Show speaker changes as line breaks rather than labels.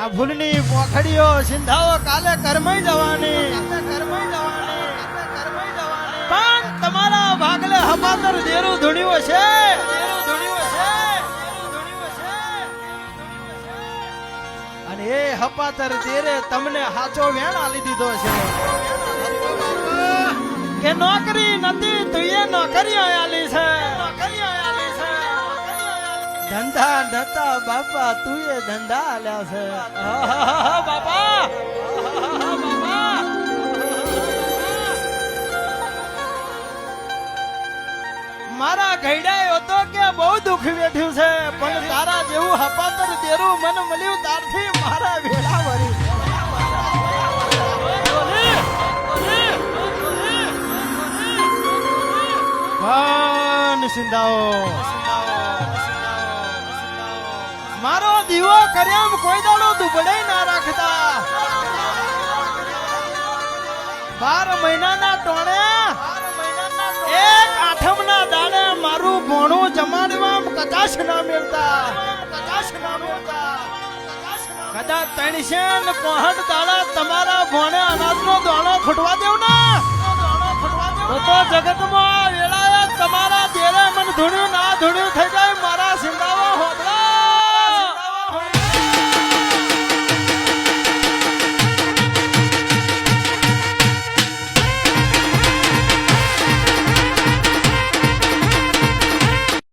આ ભૂલની પોખડીઓ સિંધાઓ કાલે કરમાઈ જવાની પણ તમારા ભાગલે હપાતર દેરું ધૂણ્યું છે અને એ હપાતર દેરે તમને હાચો વેણ આલી દીધો છે કે નોકરી નથી તું એ નોકરીઓ આલી છે ધંધા નતા બાપા તું એ ધંધા આલ્યા છે બાપા મારા ઘઈડાએ હતો કે બહુ દુઃખ વેઠ્યું છે પણ તારા જેવું હપાતર દેરું મન મળ્યું તારથી મારા વેળા વરી સિંધાઓ મારો દીવો કર્યામ કોઈ દાડો દુબળે ના રાખતા 12 મહિનાના ટોણે એક આઠમના દાડે મારું ભોણું જમાડવા કદાચ ના મેળતા કદાચ 365 દાડા તમારા ભોણે અનાજનો દાણો ફૂટવા દેવ ને તો જગતમાં